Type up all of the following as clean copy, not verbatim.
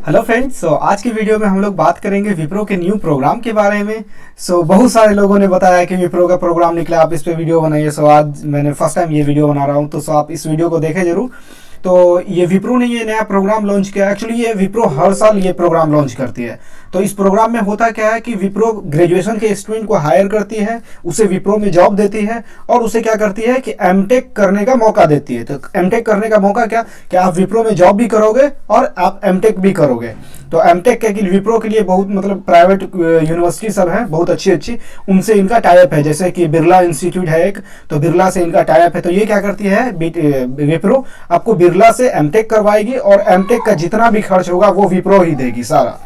Hello friends, आज की video में हम लोग बात करेंगे विप्रो के न्यू प्रोग्राम के बारे में। बहुत सारे लोगों ने बताया कि विप्रो का प्रोग्राम निकला, आप इस पे वीडियो बनाइए। आज मैंने फर्स्ट टाइम ये वीडियो बना रहा हूँ, तो आप इस वीडियो को देखें जरूर। तो ये विप्रो ने ये नया प्रोग्राम लॉन्च किया। एक्चुअली ये विप्रो हर साल ये प्रोग्राम लॉन्च करती है। तो इस प्रोग्राम में होता क्या है कि विप्रो ग्रेजुएशन के स्टूडेंट को हायर करती है, उसे विप्रो में जॉब देती है और उसे क्या करती है कि एमटेक करने का मौका देती है। तो एमटेक करने का मौका क्या कि आप विप्रो में जॉब भी करोगे और आप एमटेक भी करोगे। तो एमटेक के लिए विप्रो के लिए बहुत प्राइवेट यूनिवर्सिटी सब है, बहुत अच्छी अच्छी, उनसे इनका टाइप है। जैसे कि बिरला इंस्टीट्यूट है एक, तो बिरला से इनका टाइप है। तो ये क्या करती है विप्रो, आपको बिरला से एमटेक करवाएगी और एमटेक का जितना भी खर्च होगा वो विप्रो ही देगी सारा।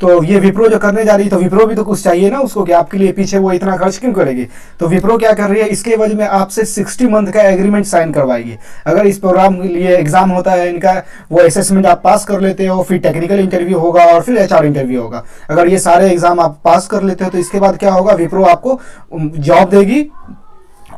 तो ये विप्रो जो करने जा रही है, तो विप्रो भी तो कुछ चाहिए ना उसको कि आपके लिए पीछे वो इतना खर्च क्यों करेगी। तो विप्रो क्या कर रही है, इसके वजह में आपसे 60 मंथ का एग्रीमेंट साइन करवाएगी। अगर इस प्रोग्राम के लिए एग्जाम होता है इनका, वो असेसमेंट आप पास कर लेते हो, फिर टेक्निकल इंटरव्यू होगा और फिर एचआर इंटरव्यू होगा। अगर ये सारे एग्जाम आप पास कर लेते हो तो इसके बाद क्या होगा, विप्रो आपको जॉब देगी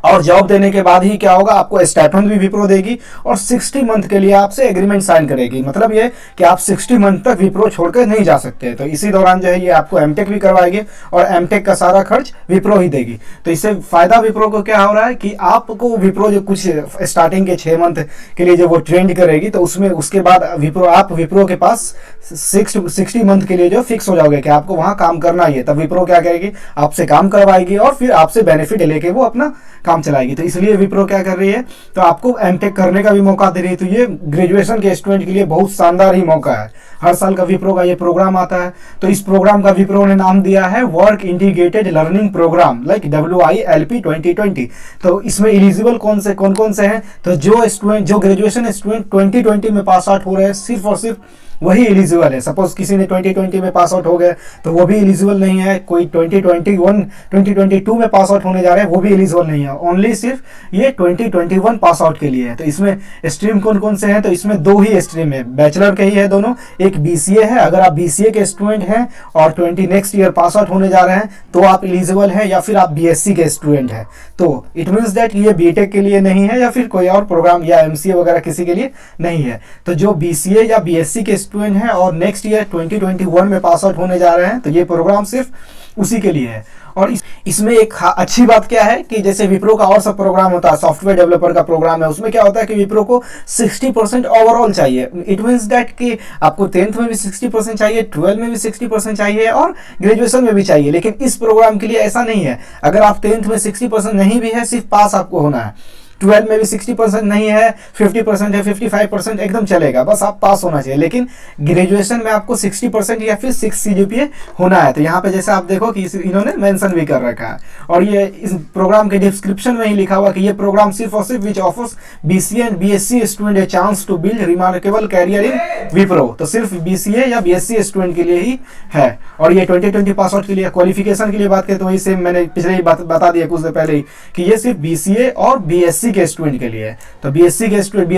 और जॉब देने के बाद ही क्या होगा, आपको स्टाइपेंड भी विप्रो देगी और 60 मंथ के लिए आपसे एग्रीमेंट साइन करेगी। मतलब ये कि आप 60 मंथ तक विप्रो छोड़कर नहीं जा सकते। तो इसी दौरान जो है ये आपको एमटेक भी करवाएगी और एमटेक का सारा खर्च विप्रो ही देगी। तो इससे फायदा विप्रो को क्या हो रहा है कि आपको विप्रो जो कुछ स्टार्टिंग के 6 मंथ के लिए जो वो ट्रेंड करेगी, तो उसमें उसके बाद आप विप्रो के पास 60 मंथ के लिए जो फिक्स हो जाओगे कि आपको वहां काम करना ही है। तब विप्रो क्या करेगी, आपसे काम करवाएगी और फिर आपसे बेनिफिट लेके वो अपना काम चलाएगी। तो इसलिए विप्रो क्या कर रही है, तो आपको एमटेक करने का भी मौका दे रही है। तो ये ग्रेजुएशन के स्टूडेंट के लिए बहुत शानदार ही मौका है। हर साल का विप्रो का ये प्रोग्राम आता है। तो इस प्रोग्राम का विप्रो ने नाम दिया है work integrated learning program, like WILP 2020। तो इसमें एलिजिबल कौन कौन से हैं, तो जो ग्रेजुएशन स्टूडेंट 2020 में पास आउट हो रहे हैं, सिर्फ और सिर्फ वही एलिजिबल है। सपोज किसी ने 2020 में पास आउट हो गए तो वो भी एलिजिबल नहीं है। कोई 2022 में पास आउट होने जा रहे हैं, वो भी एलिजिबल नहीं है। ओनली सिर्फ ये 2021 पास आउट के लिए है। तो इसमें स्ट्रीम कौन कौन से हैं, तो इसमें 2 ही स्ट्रीम है, बैचलर के ही है दोनों। एक BCA है, अगर आप BCA के स्टूडेंट हैं और नेक्स्ट ईयर पास आउट होने जा रहे हैं तो आप एलिजिबल हैं, या फिर आप BSc के स्टूडेंट हैं। तो इट मीन्स दैट ये बीटेक के लिए नहीं है या फिर कोई और प्रोग्राम या MCA वगैरह किसी के लिए नहीं है। तो जो BCA या BSc के स्टूडेंट हैं और नेक्स्ट ईयर 2021 में पास आउट होने जा रहे हैं, तो ये प्रोग्राम सिर्फ उसी के लिए है। और इसमें एक अच्छी बात क्या है कि जैसे विप्रो का और सब प्रोग्राम होता है, सॉफ्टवेयर डेवलपर का प्रोग्राम है, उसमें क्या होता है कि विप्रो को 60% ओवरऑल चाहिए। इट मीन्स दैट कि आपको 10th में भी 60% चाहिए, 12 में भी 60% चाहिए और ग्रेजुएशन में भी चाहिए। लेकिन इस प्रोग्राम के लिए ऐसा नहीं है। अगर आप 10th में 60% नहीं भी है, सिर्फ पास आपको होना है। 12 में भी 60% नहीं है, 50% है, 55% एकदम चलेगा, बस आप पास होना चाहिए। लेकिन ग्रेजुएशन में आपको 60% या फिर 6 CGPA होना है। तो यहाँ पे जैसे आप देखो कि इन्होंने मेंशन भी कर रखा है और ये इस प्रोग्राम के डिस्क्रिप्शन में ही लिखा हुआ कि ये प्रोग्राम सिर्फ और सिर्फ which offers BCA and BSc student a chance to build remarkable career in Wipro. तो सिर्फ BCA या BSc स्टूडेंट के लिए ही है। और ये 2020 पास आउट के लिए, क्वालिफिकेशन के लिए बात करें तो वही सेम मैंने पिछले ही बता दिया कुछ देर पहले ही कि ये सिर्फ BCA और BSc के स्टूडेंट के लिए। तो BSc के स्टूडेंट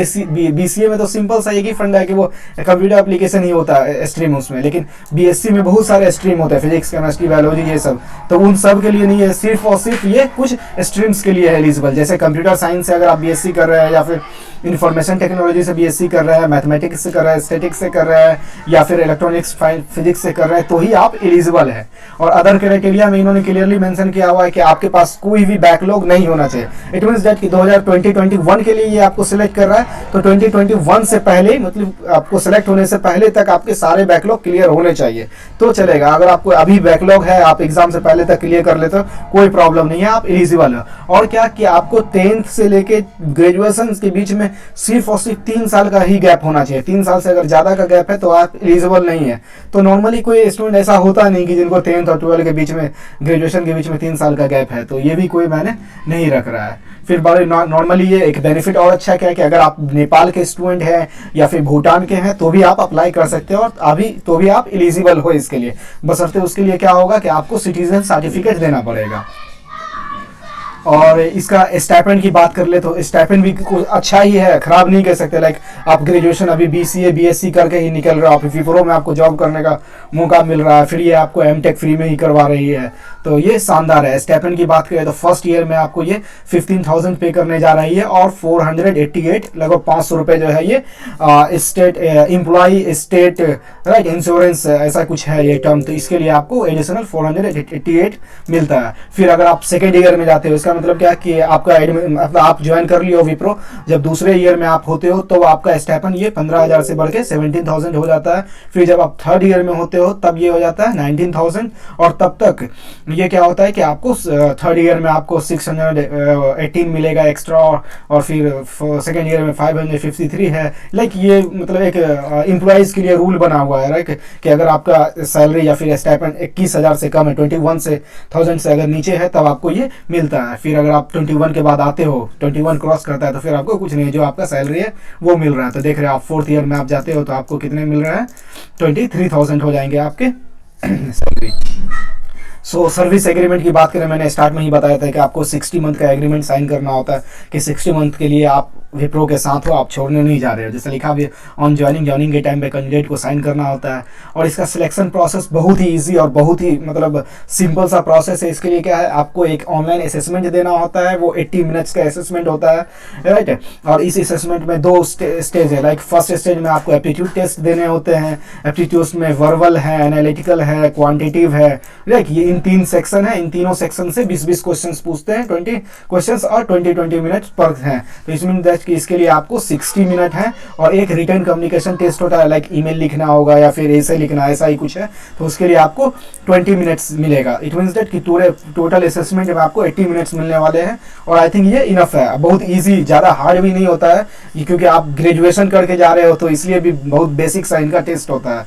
BCA में तो सिंपल सा एक ही फंडा है कि वो कंप्यूटर एप्लीकेशन ही होता है स्ट्रीम उसमें, लेकिन BSc में बहुत सारे स्ट्रीम होते हैं, फिजिक्स, केमिस्ट्री, बायोलॉजी, ये सब। तो उन सब के लिए नहीं है, सिर्फ और सिर्फ ये कुछ स्ट्रीम्स के लिए है एलिजिबल। जैसे कंप्यूटर साइंस से अगर आप BSc कर रहे हैं, या फिर इंफॉर्मेशन टेक्नोलॉजी से BSc कर रहे हैं, मैथमेटिक्स से कर रहे हैं, स्टैटिक्स से कर रहे हैं, या फिर इलेक्ट्रॉनिक्स फिजिक्स से कर रहे हैं, तो ही आप एलिजिबल है। और अदर क्राइटेरिया में इन्होंने क्लियरली मेंशन किया हुआ है कि आपके पास कोई भी बैकलॉग नहीं होना चाहिए। इट मींस दैट कि 2021 के लिए ये आपको सिलेक्ट कर रहा है, तो 2021 से पहले, मतलब आपको सिलेक्ट होने से पहले तक आपके सारे बैकलॉग क्लियर होने चाहिए तो चलेगा। अगर आपको अभी बैकलॉग है, आप एग्जाम से पहले तक क्लियर कर लेते हो, कोई प्रॉब्लम नहीं है, आप एलिजिबल हो। और क्या कि आपको 10th से लेके ग्रेजुएशन के बीच में सिर्फ और सिर्फ 3 साल का ही गैप होना चाहिए। 3 साल से अगर ज्यादा का गैप है तो आप एलिजिबल नहीं है। तो नॉर्मली कोई स्टूडेंट ऐसा होता नहीं कि जिनको 10th और 12 के बीच में, ग्रेजुएशन के बीच में 3 साल का गैप है। तो ये भी कोई मैंने नहीं रख रहा है। फिर बड़े नॉर्मली ये एक बेनिफिट और अच्छा क्या है कि अगर आप नेपाल के स्टूडेंट हैं या फिर भूटान के हैं तो भी आप अप्लाई कर सकते हो, और अभी तो भी आप एलिजिबल हो इसके लिए। बशर्ते उसके लिए क्या होगा कि आपको सिटीजन सर्टिफिकेट देना पड़ेगा। और इसका स्टाइपेंड की बात कर ले तो स्टाइपेंड भी कुछ अच्छा ही है, खराब नहीं कह सकते। लाइक आप ग्रेजुएशन अभी BCA BSc करके ही निकल रहे हो, आप विप्रो में आपको जॉब करने का मौका मिल रहा है, फिर ये आपको MTech फ्री में ही करवा रही है, तो ये शानदार है। स्टाइपेंड की बात करें तो फर्स्ट ईयर में आपको ये 15,000 पे करने जा रही है और 488 लगभग 500 रुपये जो है ये state employ state right insurance ऐसा कुछ है ये टर्म, तो इसके लिए आपको एडिशनल 488 मिलता है। फिर अगर आप सेकेंड ईयर में जाते हो, इसका मतलब क्या कि आपका मतलब आप ज्वाइन कर लियो विप्रो, जब दूसरे ईयर में आप होते हो तो आपका स्टाइपेंड ये 15,000 से बढ़ के 17,000 हो जाता है। फिर जब आप थर्ड ईयर में होते हो तब ये हो जाता है 19,000, और तब तक ये क्या होता है कि आपको थर्ड ईयर में आपको 618 मिलेगा एक्स्ट्रा, और फिर सेकेंड ईयर में 553 है। लाइक ये मतलब एक एम्प्लॉइज के लिए रूल बना हुआ है राइट, कि अगर आपका सैलरी या फिर स्टाइपेंड 21,000 से कम है, 21,000 से अगर नीचे है तब आपको ये मिलता है। फिर अगर आप 21 के बाद आते हो, 21 क्रॉस करता है तो फिर आपको कुछ नहीं, जो आपका सैलरी है वो मिल रहा है। तो देख रहे हैं आप फोर्थ ईयर में आप जाते हो तो आपको कितने मिल रहा है, 23,000 हो जाएंगे आपके सैलरी। सो सर्विस एग्रीमेंट की बात करें, मैंने स्टार्ट में ही बताया था कि आपको 60 मंथ का एग्रीमेंट साइन करना होता है, कि 60 मंथ के लिए आप विप्रो के साथ हो, आप छोड़ने नहीं जा रहे हो। जैसे लिखा भी ऑन ज्वाइनिंग के टाइम पे कैंडिडेट को साइन करना होता है। और इसका सिलेक्शन प्रोसेस बहुत ही इजी और बहुत ही मतलब सिंपल सा प्रोसेस है। इसके लिए क्या है, आपको एक ऑनलाइन असेसमेंट देना होता है, वो 80 मिनट्स का असेसमेंट होता है राइट। और इस असेसमेंट में 2 स्टेज है। लाइक फर्स्ट स्टेज में आपको एप्टीट्यूड टेस्ट देने होते हैं, एप्टीट्यूड में वर्बल है, एनालिटिकल है, क्वान्टिटिव है राइट। ये इन 3 सेक्शन है, इन तीनों सेक्शन से 20-20 क्वेश्चन पूछते हैं, 20 क्वेश्चन और 20-20 मिनट पर हैं। तो इसमें कि इसके लिए आपको 60 मिनट है, और एक रिटर्न कम्युनिकेशन टेस्ट होता है, लाइक ईमेल लिखना होगा या फिर ऐसे लिखना, ऐसा ही कुछ है, तो उसके लिए आपको 20 मिनट्स मिलेगा। इट मीन्स दैट कि पूरे टोटल असेसमेंट में आपको 80 मिनट्स मिलने वाले हैं। और आई थिंक ये इनफ है, बहुत ईजी, ज़्यादा हार्ड भी नहीं होता है, क्योंकि आप ग्रेजुएशन करके जा रहे हो तो इसलिए भी बहुत बेसिक सा इनका टेस्ट होता है।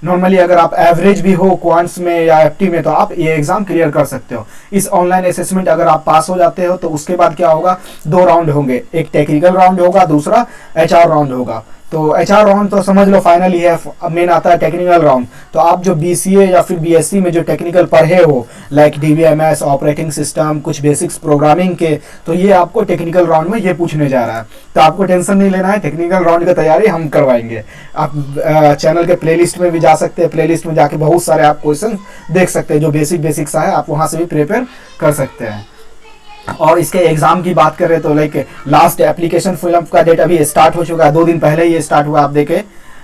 नॉर्मली अगर आप एवरेज भी हो क्वांट्स में या एफटी में तो आप ये एग्जाम क्लियर कर सकते हो। इस ऑनलाइन असेसमेंट अगर आप पास हो जाते हो तो उसके बाद क्या होगा, 2 राउंड होंगे, एक टेक्निकल राउंड होगा, दूसरा HR राउंड होगा। तो HR राउंड तो समझ लो फाइनल ही है, मेन आता है टेक्निकल राउंड। तो आप जो BCA या फिर BSc में जो टेक्निकल पढ़े हो, लाइक DBMS, ऑपरेटिंग सिस्टम, कुछ बेसिक्स प्रोग्रामिंग के, तो ये आपको टेक्निकल राउंड में ये पूछने जा रहा है। तो आपको टेंशन नहीं लेना है, टेक्निकल राउंड की तैयारी हम करवाएंगे। आप चैनल के प्लेलिस्ट में भी जा सकते हैं, प्लेलिस्ट में जाके बहुत सारे आप क्वेश्चन देख सकते हैं जो बेसिक सा है, आप वहाँ से भी प्रिपेयर कर सकते हैं। और इसके एग्जाम की बात करें तो लाइक लास्ट एप्लीकेशन फिलअप का डेट अभी स्टार्ट हो चुका है, 2 दिन पहले ये स्टार्ट हुआ, आप देखें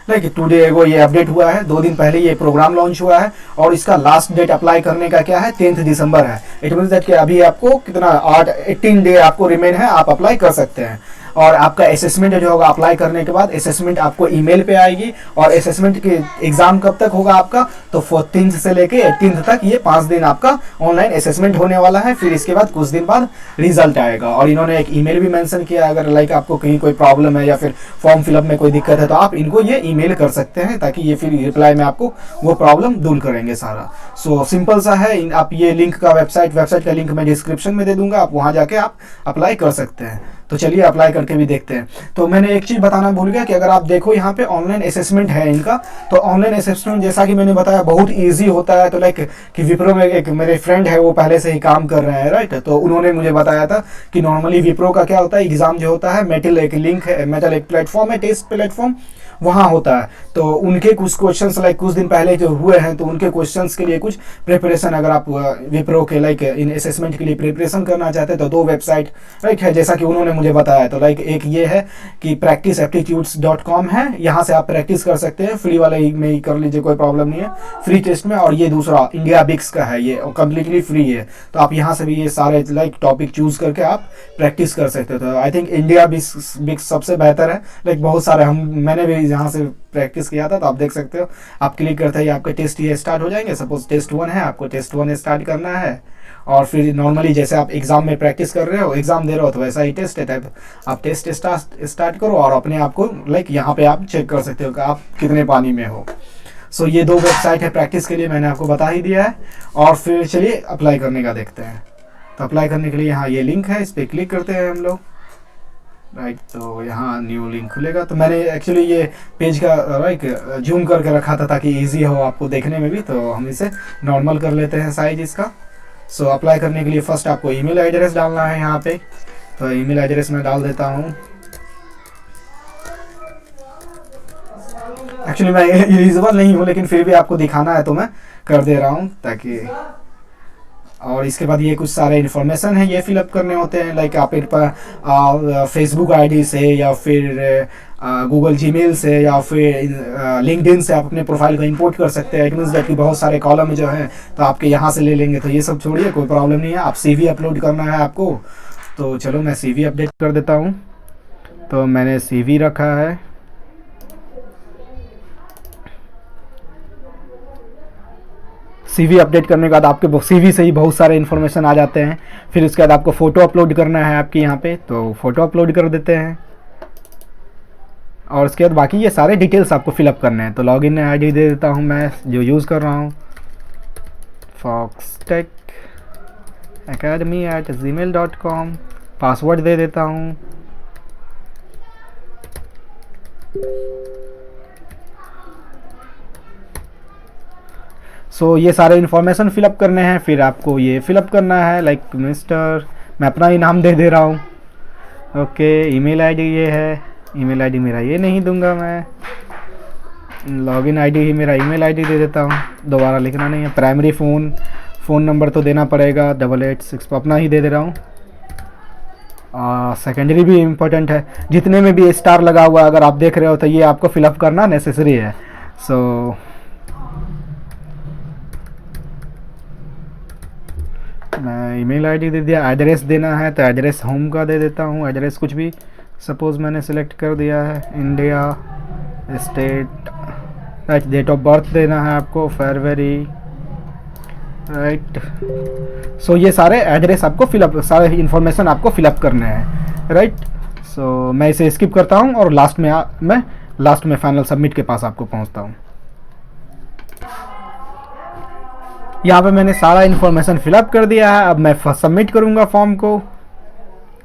लाइक टुडे एगो ये अपडेट हुआ है, 2 दिन पहले ये प्रोग्राम लॉन्च हुआ है। और इसका लास्ट डेट अप्लाई करने का क्या है, 10 दिसंबर है। इट मीन्स दैट कि अभी आपको कितना 18 डे आपको रिमेन है, आप अप्लाई कर सकते हैं। और आपका असेसमेंट जो होगा अप्लाई करने के बाद, असेसमेंट आपको ईमेल पे आएगी। और असेसमेंट के एग्जाम कब तक होगा आपका, तो 14 से लेके 18 तक ये 5 दिन आपका ऑनलाइन असेसमेंट होने वाला है। फिर इसके बाद कुछ दिन बाद रिजल्ट आएगा। और इन्होंने एक ईमेल भी मेंशन किया, अगर लाइक आपको कहीं कोई प्रॉब्लम है या फिर फॉर्म फिलअप में कोई दिक्कत है तो आप इनको ये ईमेल कर सकते हैं, ताकि ये फिर रिप्लाई में आपको वो प्रॉब्लम दूर करेंगे सारा। सो सिंपल सा है। आप ये लिंक का वेबसाइट का लिंक मैं डिस्क्रिप्शन में दे दूंगा, आप वहाँ जाके आप अप्लाई कर सकते हैं। तो चलिए अप्लाई करके भी देखते हैं। तो मैंने एक चीज़ बताना भूल गया कि अगर आप देखो यहाँ पे ऑनलाइन असेसमेंट है इनका, तो ऑनलाइन असेसमेंट जैसा कि मैंने बताया बहुत इजी होता है। तो लाइक कि विप्रो में एक मेरे फ्रेंड है, वो पहले से ही काम कर रहे हैं राइट, तो उन्होंने मुझे बताया था कि नॉर्मली विप्रो का क्या होता है, एग्जाम जो होता है मेटल एक लिंक है, मेटल एक प्लेटफॉर्म है, टेस्ट प्लेटफॉर्म, वहाँ होता है। तो उनके कुछ क्वेश्चंस लाइक कुछ दिन पहले जो हुए हैं, तो उनके क्वेश्चंस के लिए कुछ प्रिपरेशन, अगर आप विप्रो के लाइक इन असेसमेंट के लिए प्रिपरेशन करना चाहते हैं तो 2 वेबसाइट राइट है, जैसा कि उन्होंने मुझे बताया। तो लाइक एक ये है कि practiceaptitudes.com है, यहाँ से आप प्रैक्टिस कर सकते हैं, फ्री वाले में ही कर लीजिए, कोई प्रॉब्लम नहीं है, फ्री टेस्ट में। और ये दूसरा इंडिया बिक्स का है, ये कम्प्लीटली फ्री है। तो आप यहाँ से भी ये सारे लाइक टॉपिक चूज करके आप प्रैक्टिस कर सकते हो। तो आई थिंक इंडिया बिक्स सबसे बेहतर है। लाइक बहुत सारे मैंने भी यहाँ से प्रैक्टिस किया था, तो आप देख सकते हो। आप क्लिक करते ही आपके टेस्ट ये स्टार्ट हो जाएंगे। सपोज टेस्ट 1 है, आपको टेस्ट 1 स्टार्ट करना है। और फिर नॉर्मली जैसे आप एग्जाम में प्रैक्टिस कर रहे हो, एग्जाम दे रहे हो, तो वैसा ही टेस्ट है टाइप, आप टेस्ट स्टार्ट करो और अपने आप को लाइक यहाँ पे आप चेक कर सकते हो कि आप कितने पानी में हो। सो ये 2 वेबसाइट है प्रैक्टिस के लिए, मैंने आपको बता ही दिया है। और फिर चलिए अप्लाई करने का देखते हैं। तो अप्लाई करने के लिए यहाँ ये लिंक है, इस पर क्लिक करते हैं हम लोग राइट। तो यहाँ न्यू लिंक खुलेगा। तो मैंने एक्चुअली ये पेज का राइट जूम करके रखा था ताकि इजी हो आपको देखने में भी। तो हम इसे नॉर्मल कर लेते हैं साइज इसका। सो अप्लाई करने के लिए फर्स्ट आपको ईमेल एड्रेस डालना है यहाँ पे। तो ईमेल एड्रेस मैं डाल देता हूँ। एक्चुअली मैं एलिजिबल नहीं हूँ, लेकिन फिर भी आपको दिखाना है तो मैं कर दे रहा हूँ ताकि। और इसके बाद ये कुछ सारे इन्फॉर्मेशन है, ये फिलअप करने होते हैं। लाइक आप फेसबुक आईडी से या फिर गूगल जीमेल से या फिर लिंक्डइन से आप अपने प्रोफाइल को इंपोर्ट कर सकते हैं। इट मीन्स दैट कि बहुत सारे कॉलम जो हैं तो आपके यहाँ से ले लेंगे, तो ये सब छोड़िए, कोई प्रॉब्लम नहीं है। आप CV अपलोड करना है आपको, तो चलो मैं CV अपडेट कर देता हूँ। तो मैंने CV रखा है। CV अपडेट करने के बाद आपके CV से ही बहुत सारे इन्फॉर्मेशन आ जाते हैं। फिर उसके बाद आपको फ़ोटो अपलोड करना है आपके यहाँ पे, तो फ़ोटो अपलोड कर देते हैं। और उसके बाद बाकी ये सारे डिटेल्स आपको फिलअप करने हैं। तो लॉगिन आईडी दे देता हूँ मैं जो यूज़ कर रहा हूँ, foxtechacademy@gmail.com। पासवर्ड दे देता हूँ। सो ये सारे इन्फॉर्मेशन फिलअप करने हैं। फिर आपको ये फिलअप करना है, लाइक मिस्टर, मैं अपना ही नाम दे दे रहा हूँ। ओके, ईमेल आईडी ये है, ईमेल आईडी मेरा ये नहीं दूंगा मैं, लॉगिन आईडी ही मेरा ईमेल आईडी दे देता हूँ, दोबारा लिखना नहीं है। प्राइमरी फ़ोन नंबर तो देना पड़ेगा 886, अपना ही दे दे रहा हूँ। सेकेंडरी भी इम्पोर्टेंट है, जितने में भी स्टार लगा हुआ अगर आप देख रहे हो तो ये आपको फिलअप करना नेसेसरी है। सो मैं ईमेल आईडी दे दिया। एड्रेस देना है तो एड्रेस होम का दे देता हूँ, एड्रेस कुछ भी सपोज़ मैंने सेलेक्ट कर दिया है, India, state, right, date of birth देना है आपको, फरवरी, राइट। सो ये सारे एड्रेस आपको फिलअप, सारे इन्फॉर्मेशन आपको फिलअप करने हैं, राइट। सो मैं इसे स्किप करता हूँ और लास्ट में फाइनल सबमिट के पास आपको पहुँचता हूँ। यहाँ पे मैंने सारा इन्फॉर्मेशन फिलअप कर दिया है। अब मैं सबमिट करूँगा फॉर्म को।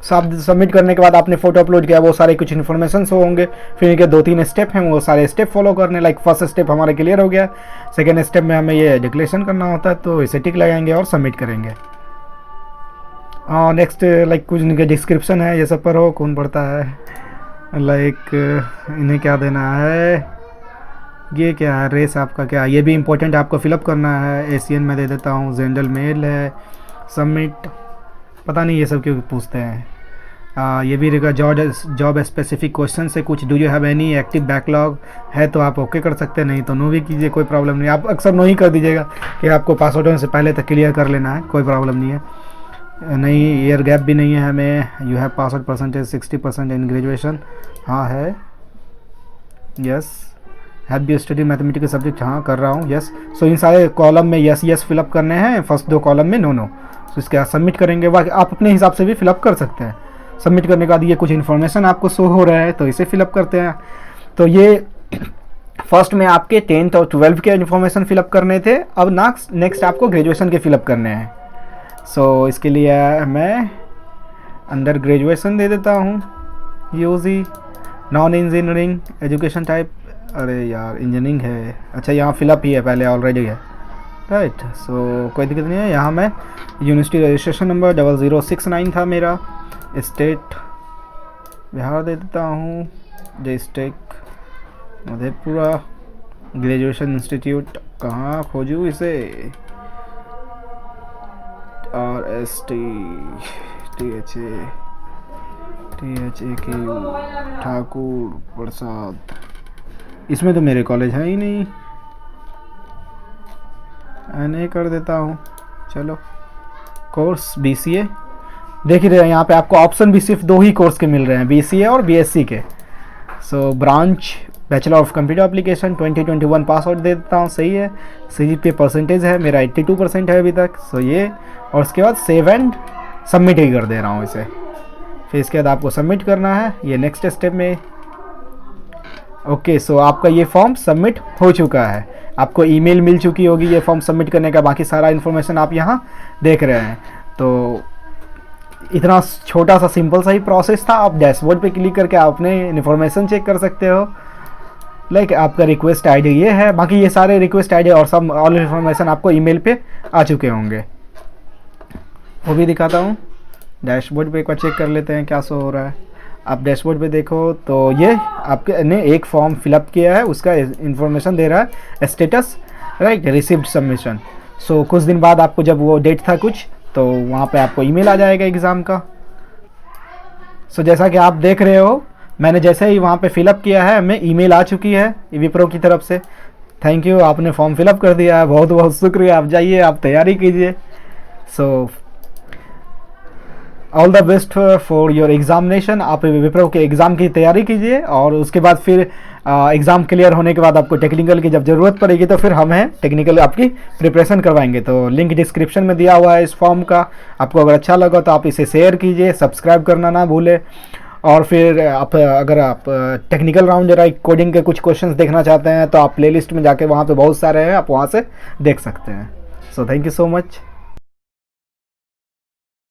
सब सबमिट करने के बाद आपने फ़ोटो अपलोड किया, वो सारे कुछ इन्फॉर्मेशन होंगे। फिर इनके 2-3 स्टेप हैं, वो सारे स्टेप फॉलो करने। लाइक फर्स्ट स्टेप हमारा क्लियर हो गया, सेकेंड स्टेप में हमें ये डिक्लेरेशन करना होता है, तो इसे टिक लगाएंगे और सबमिट करेंगे। नेक्स्ट लाइक कुछ इनके डिस्क्रिप्शन है, ये सब पर हो कौन पढ़ता है। लाइक इन्हें क्या देना है, ये क्या है, रेस आपका क्या, ये भी इम्पोर्टेंट आपको फिलअप करना है। एशियन में दे देता हूँ, जनरल मेल है, सबमिट, पता नहीं ये सब क्यों पूछते हैं। ये भी रहेगा जॉब स्पेसिफिक क्वेश्चन से कुछ, do you have any active backlog है तो आप ओके कर सकते हैं, नहीं तो नो भी कीजिए, कोई प्रॉब्लम नहीं। आप अक्सर नो ही कर दीजिएगा कि आपको पासवर्ड होने से पहले तक क्लियर कर लेना है, कोई प्रॉब्लम नहीं है। नहीं, ईयर गैप भी नहीं है हमें। You have password percentage 60% in graduation, हाँ है, yes. Have you study mathematical subject, हाँ कर रहा हूँ, यस। सो इन सारे कॉलम में यस फिलअप करने हैं, फर्स्ट 2 कॉलम में नो। तो इसके बाद सबमिट करेंगे। आप अपने हिसाब से भी फिलअप कर सकते हैं। सबमिट करने के बाद ये कुछ इन्फॉर्मेशन आपको शो हो रहा है, तो इसे फिलअप करते हैं। तो ये फर्स्ट में आपके 10th और 12th के इन्फॉर्मेशन फिलअप करने थे। अब नेक्स्ट आपको ग्रेजुएशन के फिलअप करने हैं। सो इसके लिए मैं अंडर ग्रेजुएशन दे देता हूँ, UG, non engineering education type, अरे यार इंजीनियरिंग है, अच्छा यहाँ फिलअप ही है, पहले ऑलरेडी है, राइट। सो कोई दिक्कत नहीं है। यहाँ मैं यूनिवर्सिटी रजिस्ट्रेशन नंबर 0069 था मेरा, स्टेट बिहार दे देता हूँ, डिस्ट्रिक्ट मधेपुरा, ग्रेजुएशन इंस्टीट्यूट कहाँ खोजूँ इसे, RST THAKU ठाकुर प्रसाद, इसमें तो मेरे कॉलेज है ही नहीं, NA कर देता हूँ। चलो, कोर्स BCA, देख ही रहे हैं यहाँ पे आपको ऑप्शन भी सिर्फ 2 ही कोर्स के मिल रहे हैं, BCA और BSc के। So branch bachelor of computer application 2021 pass out दे देता हूँ, सही है। CGPA परसेंटेज है मेरा 82% है अभी तक, सो ये। और उसके बाद सेव एंड सबमिट ही कर दे रहा हूँ इसे। फिर इसके बाद आपको सबमिट करना है, ये नेक्स्ट स्टेप में। ओके, सो आपका ये फॉर्म सबमिट हो चुका है, आपको ईमेल मिल चुकी होगी ये फॉर्म सबमिट करने का। बाकी सारा इन्फॉर्मेशन आप यहाँ देख रहे हैं। तो इतना छोटा सा सिंपल सा ही प्रोसेस था। आप डैशबोर्ड पे क्लिक करके आप अपने इन्फॉर्मेशन चेक कर सकते हो। लाइक आपका रिक्वेस्ट आईडी ये है, बाकी ये सारे रिक्वेस्ट आईडी और सब ऑल इन्फॉर्मेशन आपको ईमेल पे आ चुके होंगे। वो भी दिखाता हूँ। डैशबोर्ड पे एक बार चेक कर लेते हैं क्या शो हो रहा है। आप डैशबोर्ड पे देखो तो ये आपके ने एक फॉर्म फिलअप किया है, उसका इंफॉर्मेशन दे रहा है स्टेटस, राइट, रिसीव्ड सबमिशन। सो कुछ दिन बाद आपको जब वो डेट था कुछ, तो वहाँ पे आपको ईमेल आ जाएगा एग्ज़ाम का। सो जैसा कि आप देख रहे हो, मैंने जैसे ही वहाँ पे फिलअप किया है, हमें ईमेल आ चुकी है विप्रो की तरफ से। थैंक यू, आपने फॉर्म फिलअप कर दिया है, बहुत बहुत शुक्रिया। आप जाइए, आप तैयारी कीजिए। So all the best for your examination. आप विप्रो के एग्ज़ाम की तैयारी कीजिए, और उसके बाद फिर एग्ज़ाम क्लियर होने के बाद आपको टेक्निकल की जब ज़रूरत पड़ेगी तो फिर हम हैं टेक्निकल आपकी प्रिपरेशन करवाएंगे। तो लिंक डिस्क्रिप्शन में दिया हुआ है इस फॉर्म का। आपको अगर अच्छा लगा तो आप इसे शेयर कीजिए, सब्सक्राइब करना ना भूलें। और फिर आप अगर आप टेक्निकल राउंड जरा कोडिंग के कुछ क्वेश्चंस देखना चाहते हैं तो आप प्लेलिस्ट में जाके वहाँ पे बहुत सारे हैं, आप वहाँ से देख सकते हैं। So thank you so much.